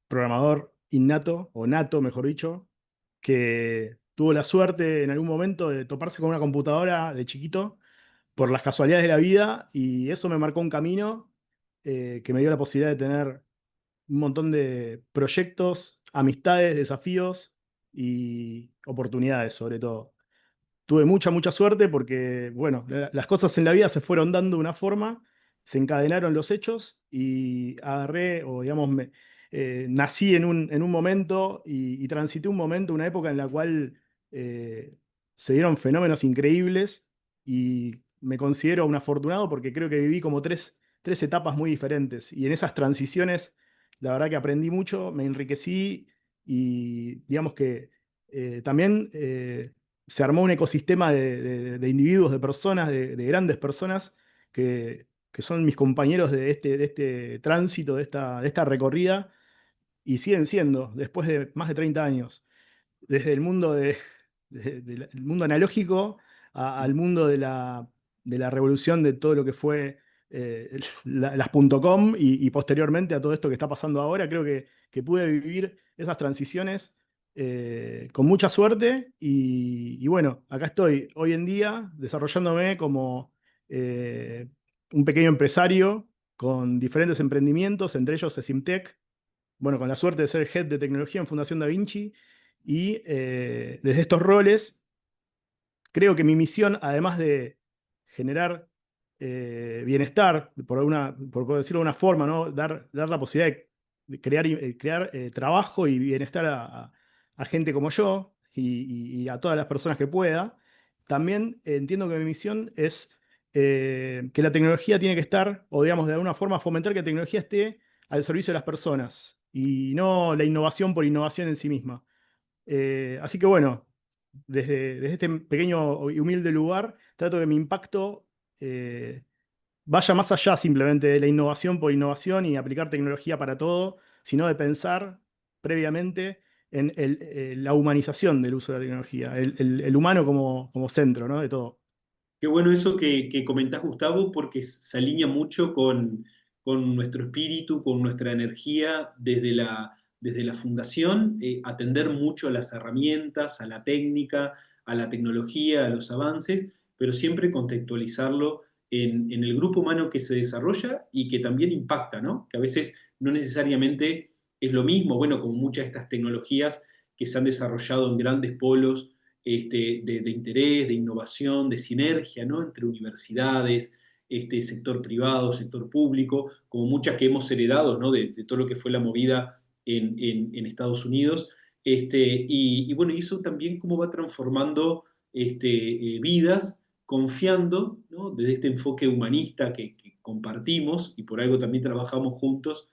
programador innato, o nato, mejor dicho, que tuvo la suerte en algún momento de toparse con una computadora de chiquito por las casualidades de la vida y eso me marcó un camino que me dio la posibilidad de tener un montón de proyectos, amistades, desafíos y oportunidades sobre todo. Tuve mucha suerte porque, bueno, las cosas en la vida se fueron dando de una forma, se encadenaron los hechos y agarré, o digamos, nací en un momento y transité un momento, una época en la cual eh, se dieron fenómenos increíbles y me considero un afortunado porque creo que viví como tres etapas muy diferentes y en esas transiciones, la verdad que aprendí mucho, me enriquecí y digamos que también se armó un ecosistema de individuos, de personas, de grandes personas que son mis compañeros de este tránsito, de esta recorrida, y siguen siendo, después de más de 30 años, desde el mundo, el mundo analógico al mundo de la revolución de todo lo que fue las .com y posteriormente a todo esto que está pasando ahora, creo que pude vivir esas transiciones con mucha suerte y bueno, acá estoy hoy en día desarrollándome como eh, un pequeño empresario con diferentes emprendimientos, entre ellos Simtech, bueno, con la suerte de ser head de tecnología en Fundación Da Vinci y desde estos roles creo que mi misión, además de generar bienestar, por decirlo de una forma, ¿no? Dar la posibilidad de crear trabajo y bienestar a gente como yo y a todas las personas que pueda, también entiendo que mi misión es que la tecnología tiene que estar, o digamos, de alguna forma fomentar que la tecnología esté al servicio de las personas y no la innovación por innovación en sí misma. Así que bueno, desde este pequeño y humilde lugar, trato que mi impacto vaya más allá simplemente de la innovación por innovación y aplicar tecnología para todo, sino de pensar previamente en la humanización del uso de la tecnología, el humano como centro, ¿no? De todo. Qué bueno eso que comentás, Gustavo, porque se alinea mucho con nuestro espíritu, con nuestra energía desde la fundación, atender mucho a las herramientas, a la técnica, a la tecnología, a los avances, pero siempre contextualizarlo en el grupo humano que se desarrolla y que también impacta, ¿no? Que a veces no necesariamente es lo mismo, bueno, como muchas de estas tecnologías que se han desarrollado en grandes polos de interés, de innovación, de sinergia, ¿no? Entre universidades, sector privado, sector público, como muchas que hemos heredado, ¿no? De todo lo que fue la movida en Estados Unidos. Y bueno, y eso también cómo va transformando vidas, confiando, ¿no? Desde este enfoque humanista que compartimos y por algo también trabajamos juntos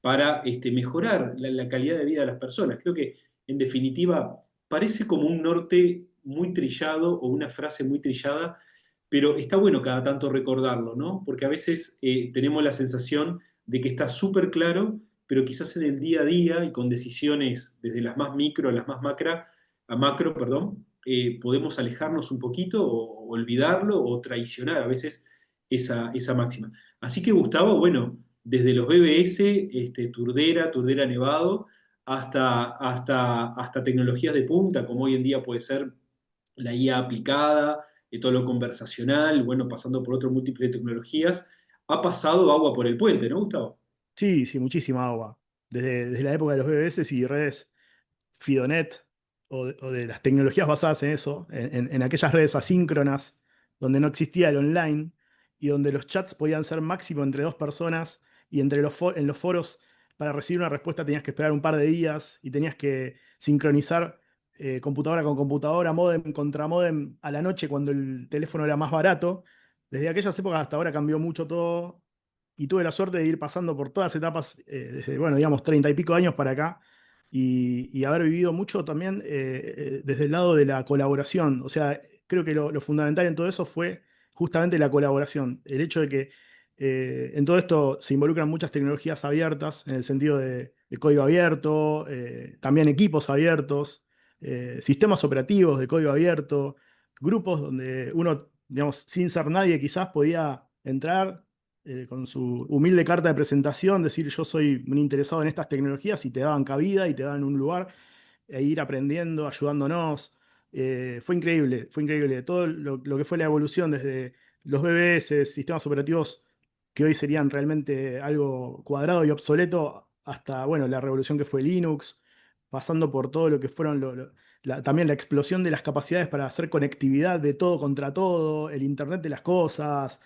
para mejorar la calidad de vida de las personas. Creo que, en definitiva, parece como un norte muy trillado o una frase muy trillada, pero está bueno cada tanto recordarlo, ¿no? Porque a veces tenemos la sensación de que está súper claro, pero quizás en el día a día y con decisiones desde las más micro a las más macro, perdón, podemos alejarnos un poquito o olvidarlo o traicionar a veces esa máxima. Así que Gustavo, bueno, desde los BBS, Turdera Nevado, hasta tecnologías de punta, como hoy en día puede ser la IA aplicada, todo lo conversacional, bueno, pasando por otras múltiples tecnologías, ha pasado agua por el puente, ¿no, Gustavo? Sí, sí, muchísima agua. Desde la época de los BBS y redes Fidonet o de las tecnologías basadas en eso, en aquellas redes asíncronas donde no existía el online y donde los chats podían ser máximo entre dos personas y en los foros para recibir una respuesta tenías que esperar un par de días y tenías que sincronizar computadora con computadora, módem contra módem a la noche cuando el teléfono era más barato. Desde aquellas épocas hasta ahora cambió mucho todo y tuve la suerte de ir pasando por todas las etapas desde, bueno, digamos, 30 y pico años para acá y haber vivido mucho también desde el lado de la colaboración. O sea, creo que lo fundamental en todo eso fue justamente la colaboración. El hecho de que en todo esto se involucran muchas tecnologías abiertas, en el sentido de código abierto, también equipos abiertos, sistemas operativos de código abierto, grupos donde uno, digamos, sin ser nadie quizás podía entrar con su humilde carta de presentación, decir yo soy un interesado en estas tecnologías y te daban cabida y te daban un lugar e ir aprendiendo, ayudándonos. Fue increíble. Todo lo que fue la evolución desde los BBS, sistemas operativos que hoy serían realmente algo cuadrado y obsoleto, hasta bueno, la revolución que fue Linux, pasando por todo lo que fueron también la explosión de las capacidades para hacer conectividad de todo contra todo, el Internet de las cosas.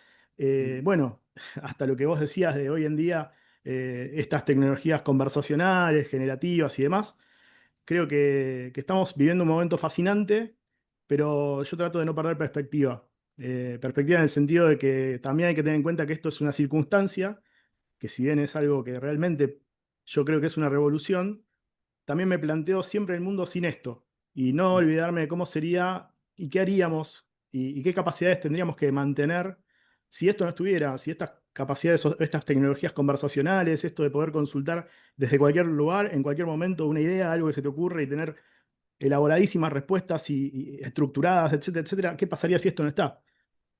Bueno, hasta lo que vos decías de hoy en día, estas tecnologías conversacionales, generativas y demás. Creo que estamos viviendo un momento fascinante, pero yo trato de no perder perspectiva. Perspectiva en el sentido de que también hay que tener en cuenta que esto es una circunstancia, que si bien es algo que realmente yo creo que es una revolución, también me planteo siempre el mundo sin esto y no olvidarme de cómo sería y qué haríamos y qué capacidades tendríamos que mantener si esto no estuviera, si estas capacidades, estas tecnologías conversacionales, esto de poder consultar desde cualquier lugar, en cualquier momento, una idea, algo que se te ocurre y tener elaboradísimas respuestas y estructuradas, etcétera, etcétera. ¿Qué pasaría si esto no está?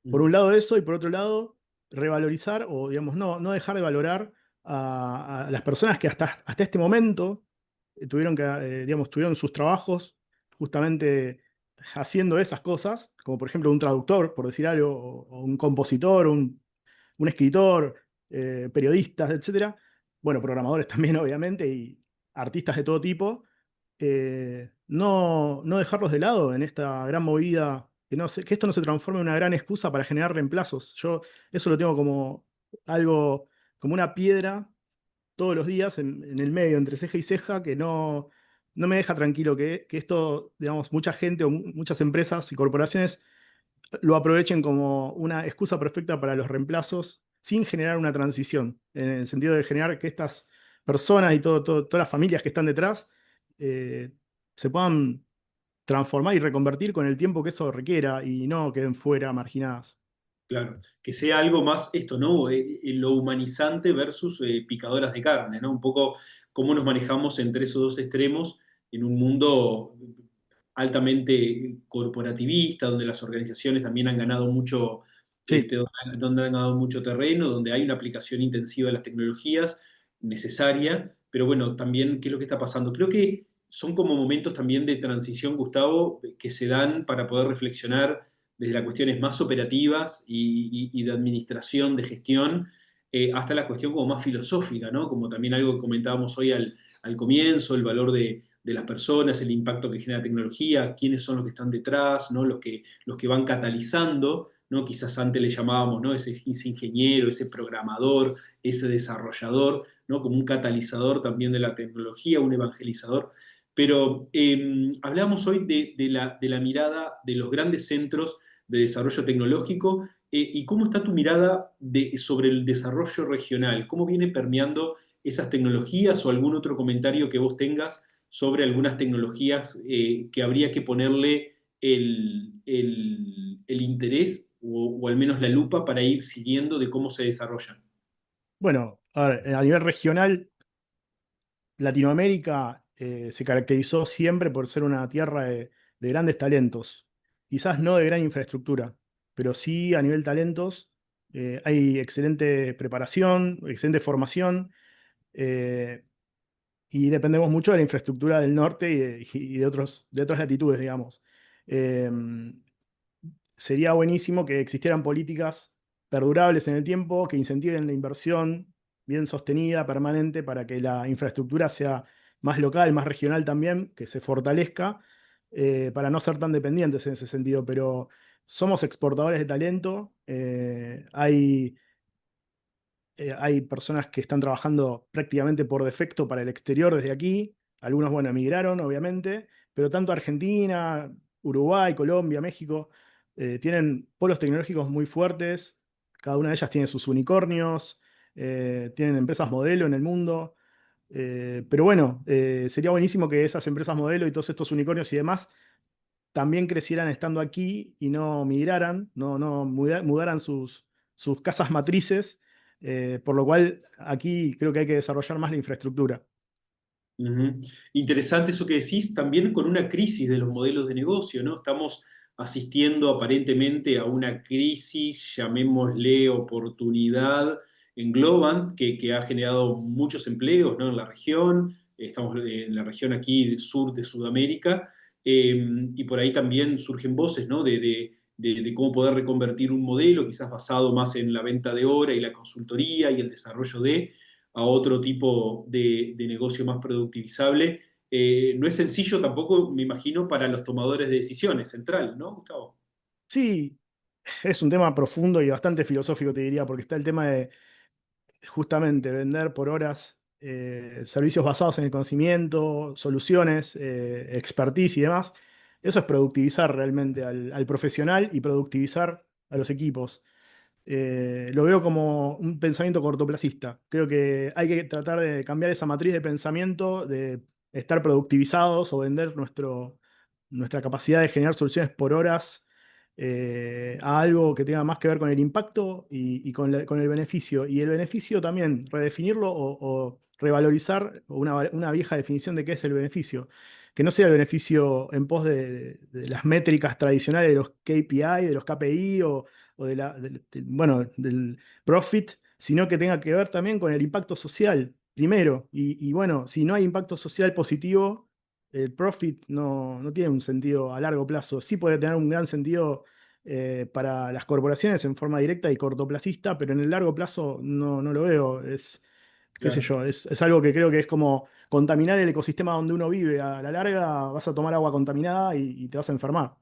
Por un lado eso y por otro lado revalorizar o digamos no dejar de valorar a las personas que hasta este momento tuvieron que, digamos, tuvieron sus trabajos justamente haciendo esas cosas, como por ejemplo un traductor, por decir algo, o un compositor, un escritor, periodistas, etcétera. Bueno, programadores también, obviamente, y artistas de todo tipo. No dejarlos de lado en esta gran movida, que esto no se transforme en una gran excusa para generar reemplazos. Yo eso lo tengo como algo, como una piedra todos los días en el medio, entre ceja y ceja, que no me deja tranquilo que esto, digamos, mucha gente o muchas empresas y corporaciones lo aprovechen como una excusa perfecta para los reemplazos sin generar una transición, en el sentido de generar que estas personas y todas las familias que están detrás eh, se puedan transformar y reconvertir con el tiempo que eso requiera y no queden fuera, marginadas. Claro, que sea algo más esto, ¿no? Lo humanizante versus picadoras de carne, ¿no? Un poco cómo nos manejamos entre esos dos extremos en un mundo altamente corporativista, donde las organizaciones también han ganado mucho, Sí, donde han ganado mucho terreno, donde hay una aplicación intensiva de las tecnologías necesaria, pero bueno, también, ¿qué es lo que está pasando? Creo que son como momentos también de transición, Gustavo, que se dan para poder reflexionar desde las cuestiones más operativas y de administración, de gestión, hasta la cuestión como más filosófica, ¿no? Como también algo que comentábamos hoy al comienzo, el valor de las personas, el impacto que genera la tecnología, quiénes son los que están detrás, ¿no? Los que van catalizando, ¿no? Quizás antes le llamábamos, ¿no? Ese ingeniero, ese programador, ese desarrollador, ¿no? Como un catalizador también de la tecnología, un evangelizador. Pero hablamos hoy de la mirada de los grandes centros de desarrollo tecnológico y cómo está tu mirada sobre el desarrollo regional, cómo viene permeando esas tecnologías o algún otro comentario que vos tengas sobre algunas tecnologías que habría que ponerle el interés o al menos la lupa para ir siguiendo de cómo se desarrollan. bueno, a ver, a nivel regional, Latinoamérica se caracterizó siempre por ser una tierra de grandes talentos. Quizás no de gran infraestructura, pero sí a nivel talentos. Hay excelente preparación, excelente formación, eh, y dependemos mucho de la infraestructura del norte y de otras latitudes, digamos. Eh, Sería buenísimo que existieran políticas perdurables en el tiempo que incentiven la inversión bien sostenida, permanente, para que la infraestructura sea más local, más regional también, que se fortalezca, para no ser tan dependientes en ese sentido. Pero somos exportadores de talento, hay personas que están trabajando prácticamente por defecto para el exterior desde aquí. Algunos, bueno, emigraron, obviamente, pero tanto Argentina, Uruguay, Colombia, México, tienen polos tecnológicos muy fuertes. Cada una de ellas tiene sus unicornios, tienen empresas modelo en el mundo. Pero bueno, sería buenísimo que esas empresas modelo y todos estos unicornios y demás también crecieran estando aquí y no migraran, no mudaran sus casas matrices, por lo cual aquí creo que hay que desarrollar más la infraestructura. Ujú. Interesante eso que decís, también con una crisis de los modelos de negocio, ¿no? Estamos asistiendo aparentemente a una crisis, llamémosle oportunidad, en Globant, que ha generado muchos empleos, ¿no? En la región, estamos en la región aquí del sur de Sudamérica, y por ahí también surgen voces, ¿no? De cómo poder reconvertir un modelo, quizás basado más en la venta de hora y la consultoría y el desarrollo a otro tipo de negocio más productivizable. No es sencillo tampoco, me imagino, para los tomadores de decisiones, central, ¿no, Gustavo? Sí, es un tema profundo y bastante filosófico, te diría, porque está el tema de justamente vender por horas servicios basados en el conocimiento, soluciones, expertise y demás. Eso es productivizar realmente al profesional y productivizar a los equipos. Lo veo como un pensamiento cortoplacista. Creo que hay que tratar de cambiar esa matriz de pensamiento, de estar productivizados o vender nuestra capacidad de generar soluciones por horas a algo que tenga más que ver con el impacto y con el beneficio. Y el beneficio también, redefinirlo o revalorizar una vieja definición de qué es el beneficio. Que no sea el beneficio en pos de las métricas tradicionales de los KPI, de los KPI o bueno, del profit, sino que tenga que ver también con el impacto social, primero. Y bueno, si no hay impacto social positivo, el profit no tiene un sentido a largo plazo. Sí puede tener un gran sentido para las corporaciones en forma directa y cortoplacista, pero en el largo plazo no lo veo. Qué sé Claro. yo, es algo que creo que es como contaminar el ecosistema donde uno vive. A la larga vas a tomar agua contaminada y te vas a enfermar.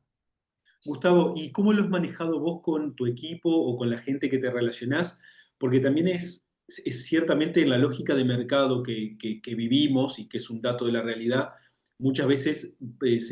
Gustavo, ¿y cómo lo has manejado vos con tu equipo o con la gente que te relacionás? Porque también es ciertamente en la lógica de mercado que vivimos y que es un dato de la realidad, muchas veces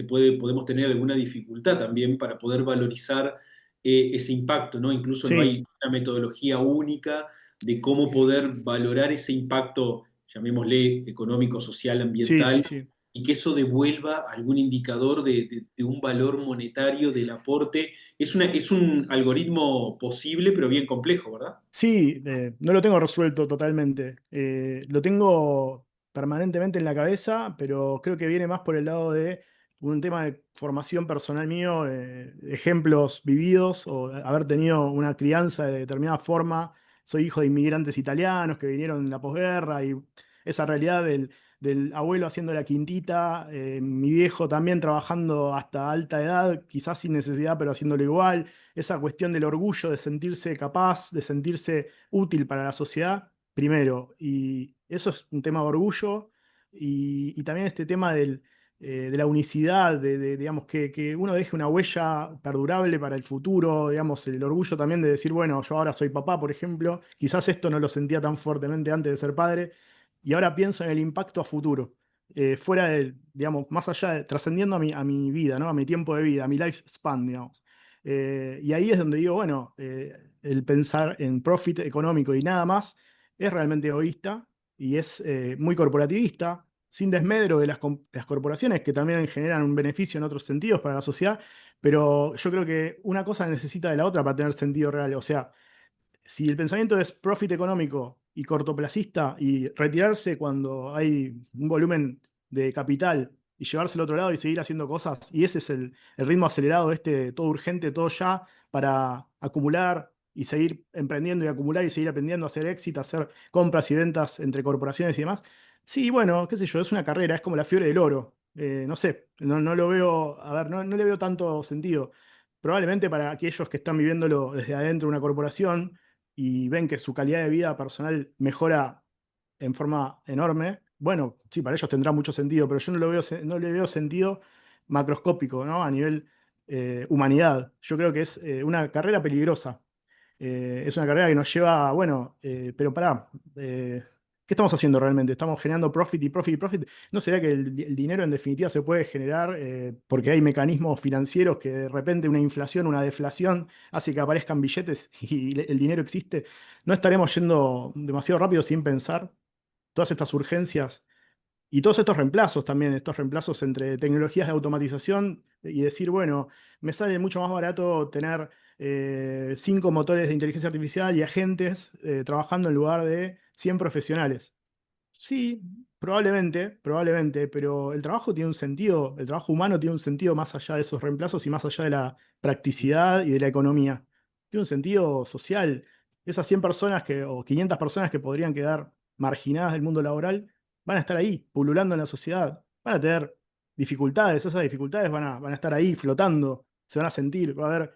podemos tener alguna dificultad también para poder valorizar ese impacto, ¿no? Incluso no Sí, hay una metodología única de cómo poder valorar ese impacto, llamémosle económico, social, sí, sí, ambiental, sí. y que eso devuelva algún indicador de un valor monetario del aporte. Es un algoritmo posible, pero bien complejo, ¿verdad? Sí, no lo tengo resuelto totalmente. Lo tengo permanentemente en la cabeza, pero creo que viene más por el lado de un tema de formación personal mío, ejemplos vividos o haber tenido una crianza de determinada forma. Soy hijo de inmigrantes italianos que vinieron en la posguerra y esa realidad del abuelo haciendo la quintita, mi viejo también trabajando hasta alta edad, quizás sin necesidad, pero haciéndolo igual, esa cuestión del orgullo, de sentirse capaz, de sentirse útil para la sociedad, primero. Y eso es un tema de orgullo y también este tema de la unicidad, digamos, que uno deje una huella perdurable para el futuro, digamos, el orgullo también de decir, bueno, yo ahora soy papá, por ejemplo, quizás esto no lo sentía tan fuertemente antes de ser padre, y ahora pienso en el impacto a futuro. Fuera del, digamos, más allá de, trascendiendo a mi vida, ¿no? A mi tiempo de vida, a mi lifespan, digamos. Y ahí es donde digo, bueno, el pensar en profit económico y nada más es realmente egoísta y es muy corporativista, sin desmedro de las corporaciones que también generan un beneficio en otros sentidos para la sociedad, pero yo creo que una cosa necesita de la otra para tener sentido real. O sea, si el pensamiento es profit económico y cortoplacista y retirarse cuando hay un volumen de capital y llevarse al otro lado y seguir haciendo cosas, y ese es el ritmo acelerado, este, todo urgente, todo ya, para acumular y seguir emprendiendo y acumular y seguir aprendiendo a hacer éxito, hacer compras y ventas entre corporaciones y demás. Sí, bueno, qué sé yo, es una carrera, es como la fiebre del oro. No sé, no lo veo, a ver, no le veo tanto sentido. Probablemente para aquellos que están viviéndolo desde adentro de una corporación, y ven que su calidad de vida personal mejora en forma enorme, bueno, sí, para ellos tendrá mucho sentido, pero yo no le veo sentido macroscópico, ¿no? A nivel humanidad. Yo creo que es una carrera peligrosa. Es una carrera que nos lleva, bueno, pero pará, ¿qué estamos haciendo realmente? ¿Estamos generando profit y profit y profit? ¿No será que el dinero en definitiva se puede generar porque hay mecanismos financieros que de repente una inflación, una deflación hace que aparezcan billetes y el dinero existe? ¿No estaremos yendo demasiado rápido sin pensar todas estas urgencias y todos estos reemplazos también, estos reemplazos entre tecnologías de automatización y decir, bueno, me sale mucho más barato tener 5 motores de inteligencia artificial y agentes trabajando en lugar de 100 profesionales? Sí, probablemente, pero el trabajo tiene un sentido, el trabajo humano tiene un sentido más allá de esos reemplazos y más allá de la practicidad y de la economía. Tiene un sentido social. esas 100 personas o 500 personas que podrían quedar marginadas del mundo laboral van a estar ahí, pululando en la sociedad. Van a tener dificultades, esas dificultades van a estar ahí flotando, se van a sentir, va a haber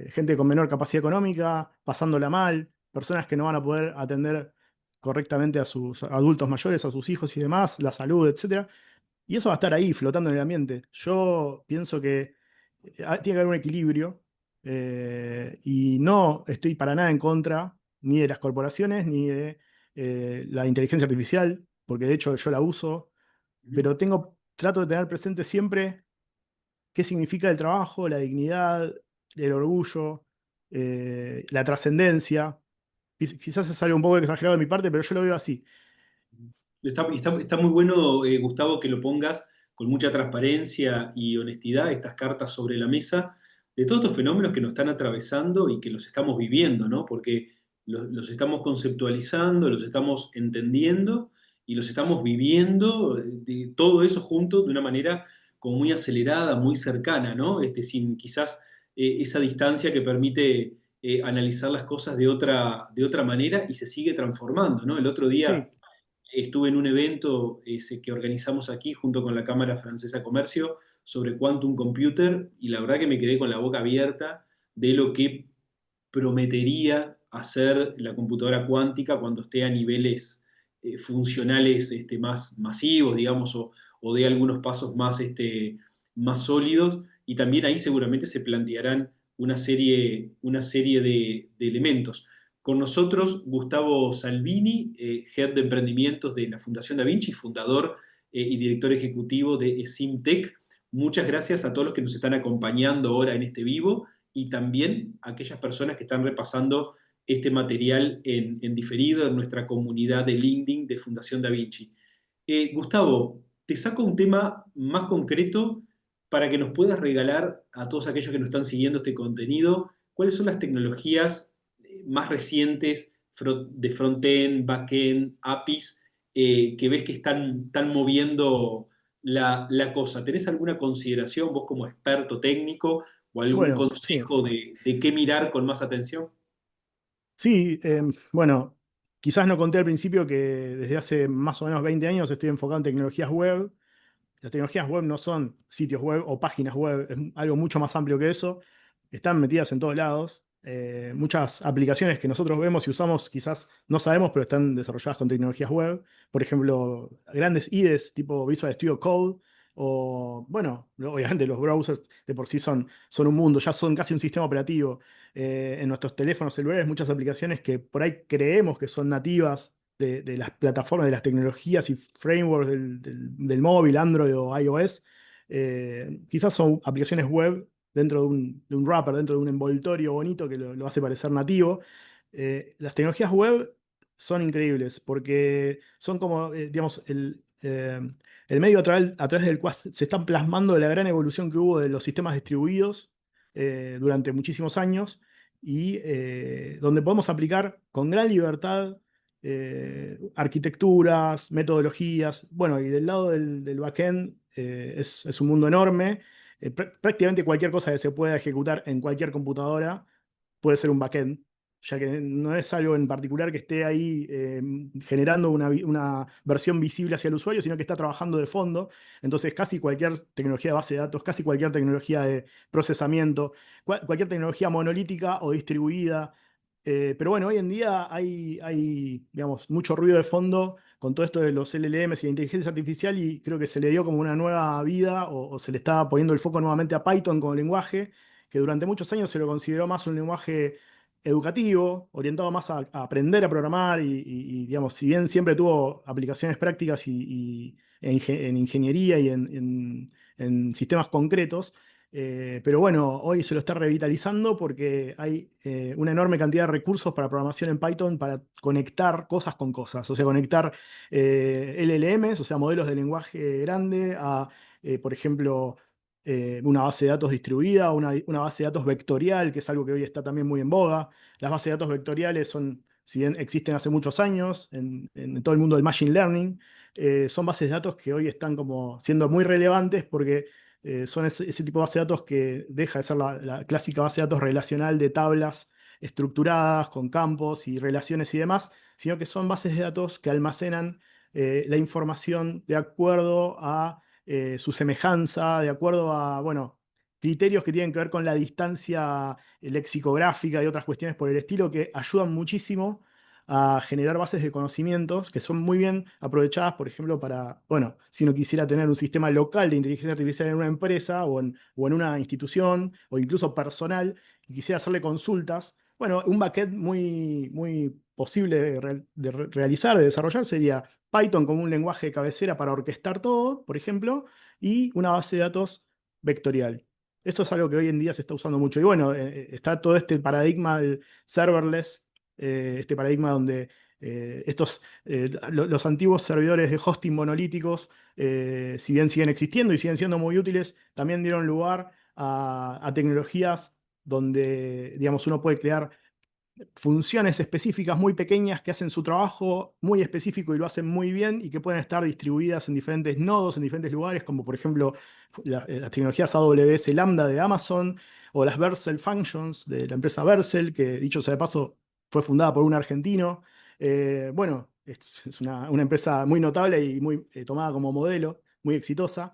gente con menor capacidad económica, pasándola mal, personas que no van a poder atender correctamente a sus adultos mayores, a sus hijos y demás, la salud, etcétera. Y eso va a estar ahí, flotando en el ambiente. Yo pienso que tiene que haber un equilibrio y no estoy para nada en contra ni de las corporaciones ni de la inteligencia artificial, porque de hecho yo la uso, Ujú. pero trato de tener presente siempre qué significa el trabajo, la dignidad, el orgullo, la trascendencia. Quizás es algo un poco exagerado de mi parte, pero yo lo veo así. Está muy bueno, Gustavo, que lo pongas con mucha transparencia y honestidad, estas cartas sobre la mesa, de todos estos fenómenos que nos están atravesando y que los estamos viviendo, ¿no? Porque los estamos conceptualizando, los estamos entendiendo y los estamos viviendo, de todo eso junto de una manera como muy acelerada, muy cercana, ¿no? Sin quizás esa distancia que permite analizar las cosas de otra manera y se sigue transformando, ¿no? El otro día Sí, estuve en un evento ese, que organizamos aquí junto con la Cámara Francesa de Comercio sobre Quantum Computer y la verdad que me quedé con la boca abierta de lo que prometería hacer la computadora cuántica cuando esté a niveles funcionales más masivos, digamos, o de algunos pasos más, más sólidos. Y también ahí seguramente se plantearán una serie de elementos. Con nosotros, Gustavo Salvini, Head de Emprendimientos de la Fundación Da Vinci, fundador y director ejecutivo de Simtech. Muchas gracias a todos los que nos están acompañando ahora en este vivo y también a aquellas personas que están repasando este material en diferido en nuestra comunidad de LinkedIn de Fundación Da Vinci. Gustavo, te saco un tema más concreto para que nos puedas regalar a todos aquellos que nos están siguiendo este contenido, cuáles son las tecnologías más recientes de front-end, back-end, APIs, que ves que están moviendo la cosa. ¿Tenés alguna consideración vos como experto técnico o algún bueno, sí. consejo de qué mirar con más atención? Sí, bueno, quizás no conté al principio que desde hace más o menos 20 años estoy enfocado en tecnologías web. Las tecnologías web no son sitios web o páginas web, es algo mucho más amplio que eso. Están metidas en todos lados. Muchas aplicaciones que nosotros vemos y usamos quizás no sabemos, pero están desarrolladas con tecnologías web. Por ejemplo, grandes IDEs tipo Visual Studio Code o, bueno, obviamente los browsers de por sí son un mundo, ya son casi un sistema operativo. En nuestros teléfonos celulares muchas aplicaciones que por ahí creemos que son nativas de las plataformas, de las tecnologías y frameworks del móvil, Android o iOS, quizás son aplicaciones web dentro de un wrapper, dentro de un envoltorio bonito que lo hace parecer nativo. Las tecnologías web son increíbles porque son como, digamos, el medio a través del cual se están plasmando la gran evolución que hubo de los sistemas distribuidos durante muchísimos años y donde podemos aplicar con gran libertad arquitecturas, metodologías. Bueno, y del lado del backend es un mundo enorme. Prácticamente cualquier cosa que se pueda ejecutar en cualquier computadora puede ser un backend, ya que no es algo en particular que esté ahí generando una versión visible hacia el usuario, sino que está trabajando de fondo. Entonces, casi cualquier tecnología de base de datos, casi cualquier tecnología de procesamiento, cualquier tecnología monolítica o distribuida. Pero bueno, hoy en día hay, digamos, mucho ruido de fondo con todo esto de los LLMs y la inteligencia artificial y creo que se le dio como una nueva vida o se le está poniendo el foco nuevamente a Python como lenguaje, que durante muchos años se lo consideró más un lenguaje educativo, orientado más a aprender a programar y, digamos, si bien siempre tuvo aplicaciones prácticas en ingeniería y en sistemas concretos, pero bueno, hoy se lo está revitalizando porque hay una enorme cantidad de recursos para programación en Python para conectar cosas con cosas. O sea, conectar LLMs, o sea, modelos de lenguaje grande, a, por ejemplo, una base de datos distribuida, una base de datos vectorial, que es algo que hoy está también muy en boga. Las bases de datos vectoriales son, si bien existen hace muchos años en todo el mundo del machine learning, son bases de datos que hoy están como siendo muy relevantes porque son ese tipo de base de datos que deja de ser la clásica base de datos relacional de tablas estructuradas, con campos y relaciones y demás, sino que son bases de datos que almacenan la información de acuerdo a su semejanza, de acuerdo a, bueno, criterios que tienen que ver con la distancia lexicográfica y otras cuestiones por el estilo que ayudan muchísimo a generar bases de conocimientos que son muy bien aprovechadas, por ejemplo, para, bueno, si uno quisiera tener un sistema local de inteligencia artificial en una empresa o en una institución o incluso personal y quisiera hacerle consultas, bueno, un backend muy, muy posible de realizar, de desarrollar, sería Python como un lenguaje de cabecera para orquestar todo, por ejemplo, y una base de datos vectorial. Esto es algo que hoy en día se está usando mucho. Y bueno, está todo este paradigma del serverless, este paradigma donde los antiguos servidores de hosting monolíticos, si bien siguen existiendo y siguen siendo muy útiles, también dieron lugar a tecnologías donde, digamos, uno puede crear funciones específicas muy pequeñas que hacen su trabajo muy específico y lo hacen muy bien y que pueden estar distribuidas en diferentes nodos, en diferentes lugares, como por ejemplo las tecnologías AWS Lambda de Amazon o las Vercel Functions de la empresa Vercel, que dicho sea de paso fue fundada por un argentino. Bueno, es una empresa muy notable y muy tomada como modelo, muy exitosa.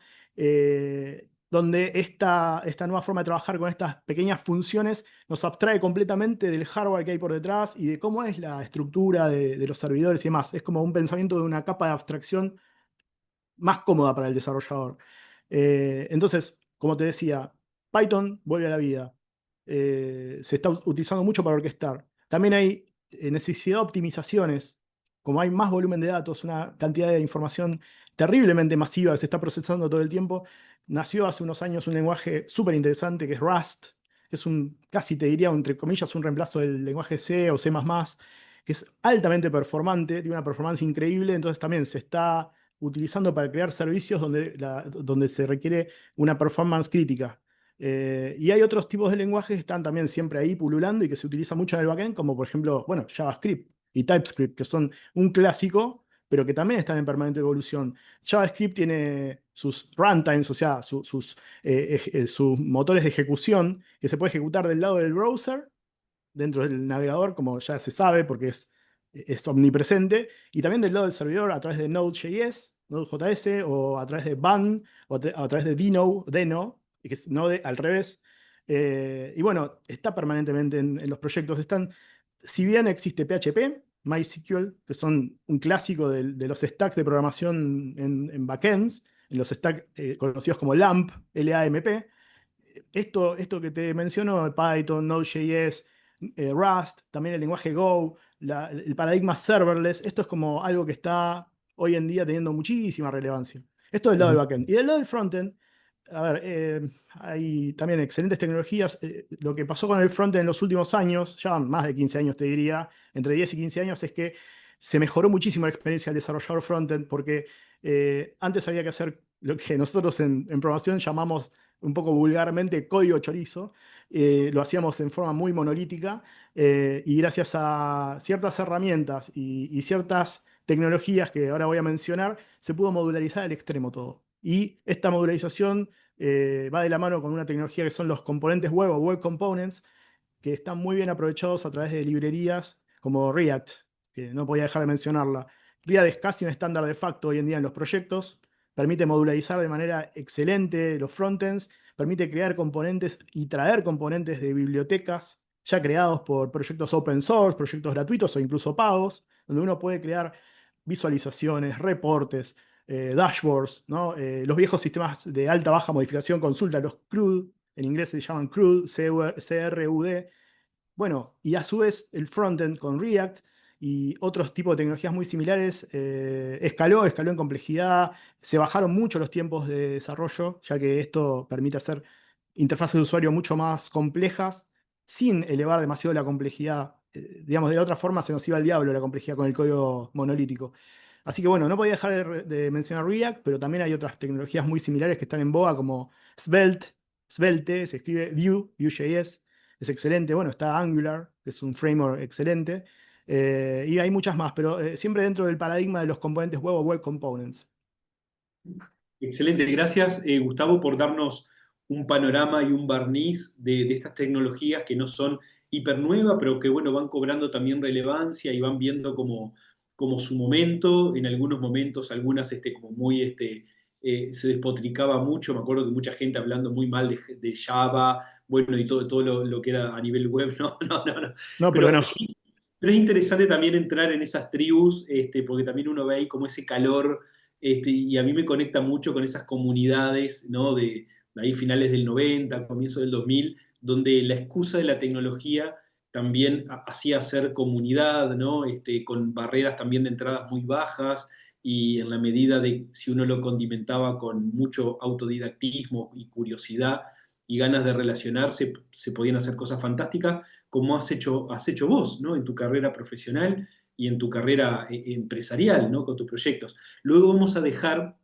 Donde esta nueva forma de trabajar con estas pequeñas funciones nos abstrae completamente del hardware que hay por detrás y de cómo es la estructura de los servidores y demás. Es como un pensamiento de una capa de abstracción más cómoda para el desarrollador. Entonces, como te decía, Python vuelve a la vida. Se está utilizando mucho para orquestar. También hay necesidad de optimizaciones. Como hay más volumen de datos, una cantidad de información terriblemente masiva que se está procesando todo el tiempo, nació hace unos años un lenguaje súper interesante que es Rust, que es casi te diría, entre comillas, un reemplazo del lenguaje C o C++, que es altamente performante, tiene una performance increíble, entonces también se está utilizando para crear servicios donde se requiere una performance crítica. Y hay otros tipos de lenguajes que están también siempre ahí pululando y que se utilizan mucho en el backend, como por ejemplo, bueno, JavaScript y TypeScript, que son un clásico, pero que también están en permanente evolución. JavaScript tiene sus runtimes, o sea, sus motores de ejecución, que se puede ejecutar del lado del browser dentro del navegador, como ya se sabe, porque es omnipresente, y también del lado del servidor a través de Node.js, Node.js, o a través de Bun, o a través de Deno, que es Node al revés. Y bueno, está permanentemente en los proyectos. Si bien existe PHP, MySQL, que son un clásico de los stacks de programación en backends, en los stacks conocidos como LAMP, LAMP, esto que te menciono, Python, Node.js, Rust, también el lenguaje Go, el paradigma serverless, esto es como algo que está hoy en día teniendo muchísima relevancia. Esto del lado del Ujú. backend. Y del lado del frontend, a ver, hay también excelentes tecnologías. Lo que pasó con el frontend en los últimos años, ya más de 15 años te diría, entre 10 y 15 años, es que se mejoró muchísimo la experiencia del desarrollador frontend porque antes había que hacer lo que nosotros en programación llamamos un poco vulgarmente código chorizo. Lo hacíamos en forma muy monolítica y gracias a ciertas herramientas y ciertas tecnologías que ahora voy a mencionar, se pudo modularizar al extremo todo. Y esta modularización va de la mano con una tecnología que son los componentes web o web components, que están muy bien aprovechados a través de librerías como React, que no podía dejar de mencionarla. React es casi un estándar de facto hoy en día en los proyectos, permite modularizar de manera excelente los frontends, permite crear componentes y traer componentes de bibliotecas ya creados por proyectos open source, proyectos gratuitos o incluso pagos, donde uno puede crear visualizaciones, reportes, dashboards, ¿no? Los viejos sistemas de alta baja modificación, consulta, los CRUD, en inglés se llaman CRUD, CRUD. Bueno, y a su vez el frontend con React y otros tipos de tecnologías muy similares escaló en complejidad, se bajaron mucho los tiempos de desarrollo, ya que esto permite hacer interfaces de usuario mucho más complejas sin elevar demasiado la complejidad. Digamos, de la otra forma se nos iba al diablo la complejidad con el código monolítico. Así que bueno, no podía dejar de mencionar React, pero también hay otras tecnologías muy similares que están en boga como Svelte, se escribe Vue.js, es excelente. Bueno, está Angular, que es un framework excelente. Y hay muchas más, pero siempre dentro del paradigma de los componentes web o web components. Excelente, gracias Gustavo por darnos un panorama y un barniz de estas tecnologías que no son hiper nuevas, pero que bueno, van cobrando también relevancia y van viendo como su momento, en algunos momentos algunas como muy se despotricaba mucho, me acuerdo que mucha gente hablando muy mal de Java, bueno, y todo lo que era a nivel web, no, no, no, no. No, pero Pero, no. pero es interesante también entrar en esas tribus, porque también uno ve ahí como ese calor, y a mí me conecta mucho con esas comunidades, ¿no? De ahí finales del 90, comienzo del 2000, donde la excusa de la tecnología también hacía hacer comunidad, ¿no? Con barreras también de entradas muy bajas, y en la medida de si uno lo condimentaba con mucho autodidactismo y curiosidad y ganas de relacionarse, se podían hacer cosas fantásticas, como has hecho vos, ¿no? En tu carrera profesional y en tu carrera empresarial, ¿no? Con tus proyectos. Luego vamos a dejar,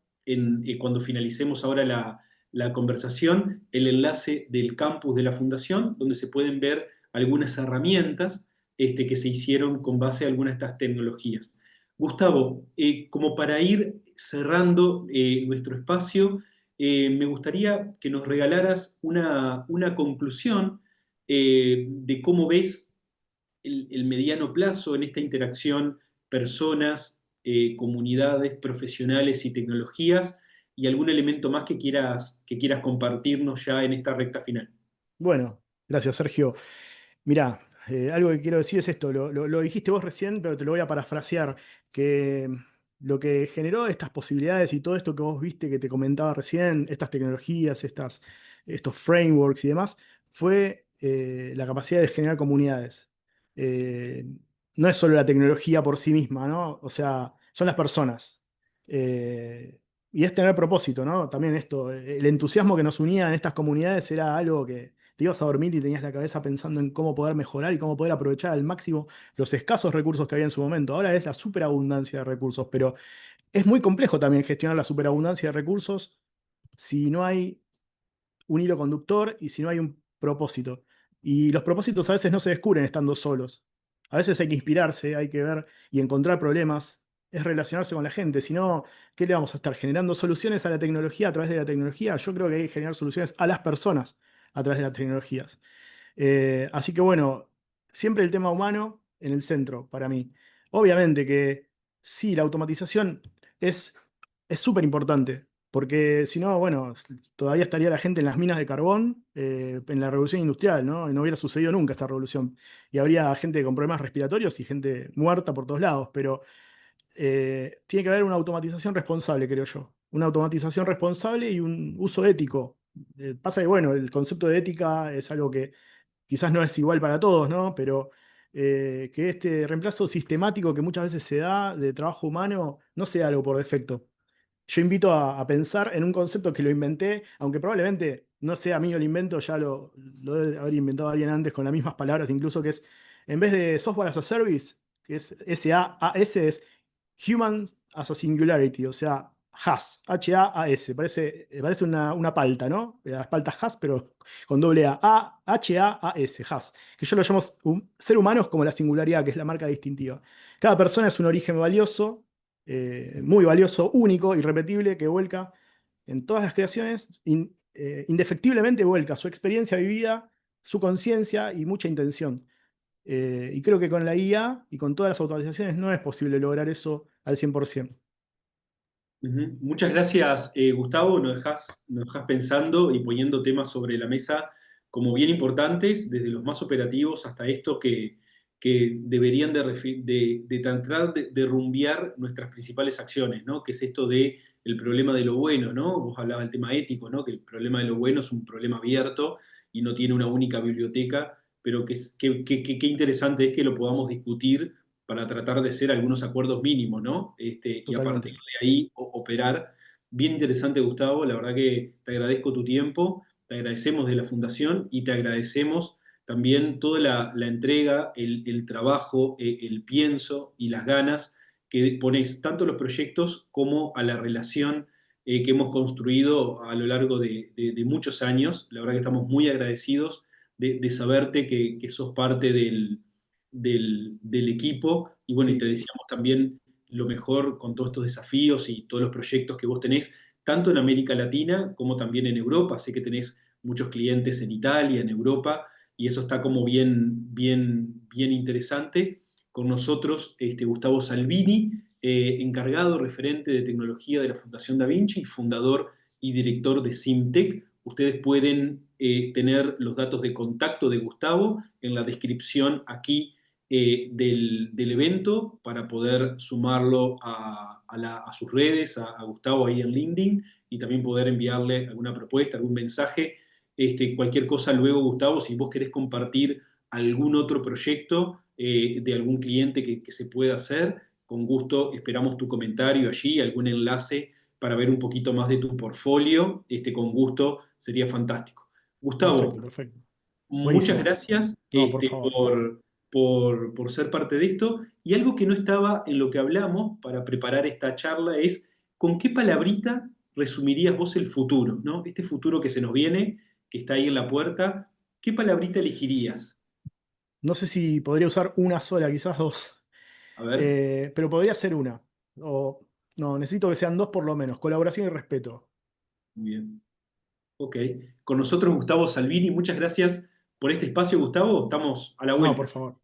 cuando finalicemos ahora la conversación, el enlace del campus de la fundación, donde se pueden ver algunas herramientas que se hicieron con base a algunas de estas tecnologías. Gustavo, como para ir cerrando nuestro espacio, me gustaría que nos regalaras una conclusión de cómo ves el mediano plazo en esta interacción personas, comunidades, profesionales y tecnologías, y algún elemento más que quieras compartirnos ya en esta recta final. Bueno, gracias, Sergio. Mirá, algo que quiero decir es esto, lo dijiste vos recién, pero te lo voy a parafrasear, que lo que generó estas posibilidades y todo esto que vos viste que te comentaba recién, estas tecnologías, estos frameworks y demás, fue la capacidad de generar comunidades. Eh, no es solo la tecnología por sí misma, ¿no? O sea, son las personas. Y es tener propósito, ¿no? También esto, el entusiasmo que nos unía en estas comunidades era algo que te ibas a dormir y tenías la cabeza pensando en cómo poder mejorar y cómo poder aprovechar al máximo los escasos recursos que había en su momento. Ahora es la superabundancia de recursos, pero es muy complejo también gestionar la superabundancia de recursos si no hay un hilo conductor y si no hay un propósito. Y los propósitos a veces no se descubren estando solos. A veces hay que inspirarse, hay que ver y encontrar problemas, es relacionarse con la gente. Si no, ¿qué le vamos a estar generando soluciones a la tecnología a través de la tecnología? Yo creo que hay que generar soluciones a las personas a través de las tecnologías. Así que bueno, siempre el tema humano en el centro para mí. Obviamente que sí, la automatización es es súper importante, porque si no, bueno, todavía estaría la gente en las minas de carbón en la revolución industrial, ¿no? Y no hubiera sucedido nunca esta revolución. Y habría gente con problemas respiratorios y gente muerta por todos lados, pero tiene que haber una automatización responsable, creo yo. Una automatización responsable y un uso ético. Pasa que, bueno, el concepto de ética es algo que quizás no es igual para todos, ¿no? Pero que este reemplazo sistemático que muchas veces se da de trabajo humano no sea algo por defecto. Yo invito a pensar en un concepto que lo inventé, aunque probablemente no sea mío el invento, ya lo debe haber inventado alguien antes con las mismas palabras, incluso que es, en vez de Software as a Service, que es SaaS, es Humans as a Singularity, o sea, HAS, H-A-A-S, parece una palta, ¿no? Las paltas HAS, pero con doble A, H-A-A-S, HAS, que yo lo llamo ser humanos como la singularidad, que es la marca distintiva. Cada persona es un origen valioso, muy valioso, único, irrepetible, que vuelca en todas las creaciones, indefectiblemente vuelca su experiencia vivida, su conciencia y mucha intención. Y creo que con la IA y con todas las automatizaciones no es posible lograr eso al 100%. Ujú. Muchas gracias, Gustavo. Nos dejas pensando y poniendo temas sobre la mesa como bien importantes, desde los más operativos hasta estos que deberían de tratar de rumbear nuestras principales acciones, ¿no? Que es esto de el problema de lo bueno, ¿no? Vos hablabas del tema ético, ¿no? Que el problema de lo bueno es un problema abierto y no tiene una única biblioteca, pero qué interesante es que lo podamos discutir para tratar de hacer algunos acuerdos mínimos, ¿no? Y a partir Totalmente. de ahí operar. Bien interesante, Gustavo, la verdad que te agradezco tu tiempo, te agradecemos de la fundación y te agradecemos también toda la entrega, el trabajo, el pienso y las ganas que pones tanto a los proyectos como a la relación que hemos construido a lo largo de muchos años. La verdad que estamos muy agradecidos de saberte que sos parte del equipo, y bueno, y te Sí, deseamos también lo mejor con todos estos desafíos y todos los proyectos que vos tenés, tanto en América Latina como también en Europa. Sé que tenés muchos clientes en Italia, en Europa, y eso está como bien interesante. Con nosotros, Gustavo Salvini, encargado referente de tecnología de la Fundación Da Vinci, fundador y director de Simtech. Ustedes pueden tener los datos de contacto de Gustavo en la descripción aquí del evento para poder sumarlo a sus redes, a Gustavo ahí en LinkedIn y también poder enviarle alguna propuesta, algún mensaje. Cualquier cosa luego, Gustavo, si vos querés compartir algún otro proyecto de algún cliente que se pueda hacer, con gusto esperamos tu comentario allí, algún enlace para ver un poquito más de tu portfolio, con gusto sería fantástico. Perfecto, Gustavo, perfecto. muchas Buenísimo. gracias No, por favor. por ser parte de esto. Y algo que no estaba en lo que hablamos para preparar esta charla es, ¿con qué palabrita resumirías vos el futuro, ¿no? Este futuro que se nos viene, que está ahí en la puerta, ¿qué palabrita elegirías? No sé si podría usar una sola, quizás dos. A ver, Pero podría ser una. O no, necesito que sean dos por lo menos. Colaboración y respeto. muy bien. Ok. Con nosotros Gustavo Salvini, muchas gracias por este espacio, Gustavo. Estamos a la No, por vuelta. favor.